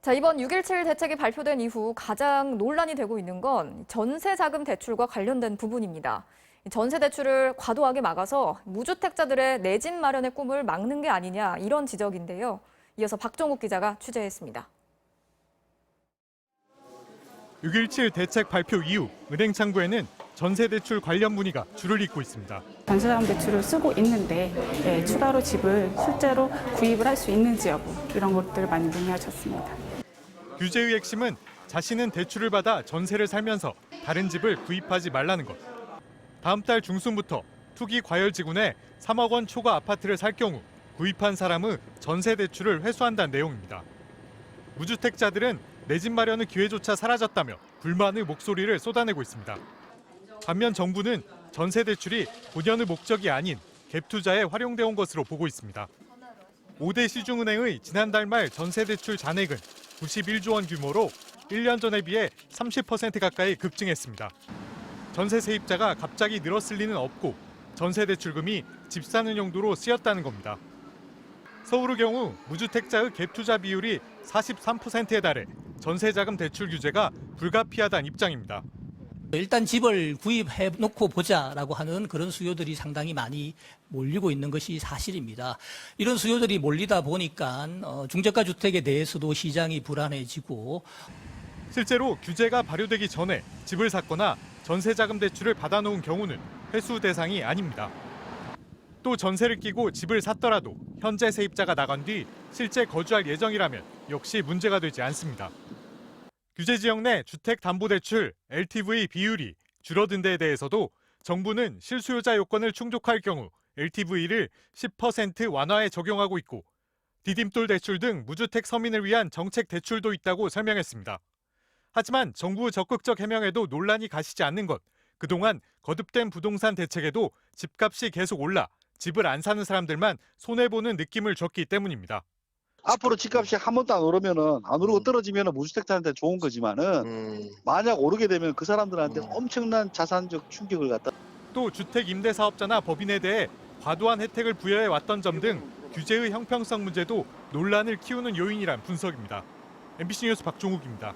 자, 이번 6.17 대책이 발표된 이후 가장 논란이 되고 있는 건 전세자금 대출과 관련된 부분입니다. 전세 대출을 과도하게 막아서 무주택자들의 내 집 마련의 꿈을 막는 게 아니냐 이런 지적인데요. 이어서 박종욱 기자가 취재했습니다. 6.17 대책 발표 이후 은행 창구에는 전세 대출 관련 문의가 줄을 잇고 있습니다. 전세자금 대출을 쓰고 있는데 추가로 집을 실제로 구입을 할 수 있는지 여부 이런 것들을 많이 문의하셨습니다. 규제의 핵심은 자신은 대출을 받아 전세를 살면서 다른 집을 구입하지 말라는 것. 다음 달 중순부터 투기 과열지구 내 3억 원 초과 아파트를 살 경우 구입한 사람의 전세 대출을 회수한다는 내용입니다. 무주택자들은 내 집 마련의 기회조차 사라졌다며 불만의 목소리를 쏟아내고 있습니다. 반면 정부는 전세 대출이 본연의 목적이 아닌 갭 투자에 활용돼 온 것으로 보고 있습니다. 5대 시중은행의 지난달 말 전세 대출 잔액은 91조 원 규모로 1년 전에 비해 30% 가까이 급증했습니다. 전세 세입자가 갑자기 늘었을 리는 없고 전세 대출금이 집 사는 용도로 쓰였다는 겁니다. 서울의 경우 무주택자의 갭 투자 비율이 43%에 달해 전세자금 대출 규제가 불가피하다는 입장입니다. 일단 집을 구입해 놓고 보자라고 하는 그런 수요들이 상당히 많이 몰리고 있는 것이 사실입니다. 이런 수요들이 몰리다 보니까 중저가 주택에 대해서도 시장이 불안해지고 실제로 규제가 발효되기 전에 집을 샀거나 전세자금 대출을 받아놓은 경우는 회수 대상이 아닙니다. 또 전세를 끼고 집을 샀더라도 현재 세입자가 나간 뒤 실제 거주할 예정이라면 역시 문제가 되지 않습니다. 규제 지역 내 주택담보대출 LTV 비율이 줄어든 데에 대해서도 정부는 실수요자 요건을 충족할 경우 LTV를 10% 완화에 적용하고 있고 디딤돌 대출 등 무주택 서민을 위한 정책 대출도 있다고 설명했습니다. 하지만 정부의 적극적 해명에도 논란이 가시지 않는 것, 그동안 거듭된 부동산 대책에도 집값이 계속 올라 집을 안 사는 사람들만 손해보는 느낌을 줬기 때문입니다. 앞으로 집값이 한 번도 안 오르고 떨어지면 무주택자한테 좋은 거지만은 만약 오르게 되면 그 사람들한테 엄청난 자산적 충격을 갖다. 또 주택 임대 사업자나 법인에 대해 과도한 혜택을 부여해 왔던 점 등 규제의 형평성 문제도 논란을 키우는 요인이란 분석입니다. MBC 뉴스 박종욱입니다.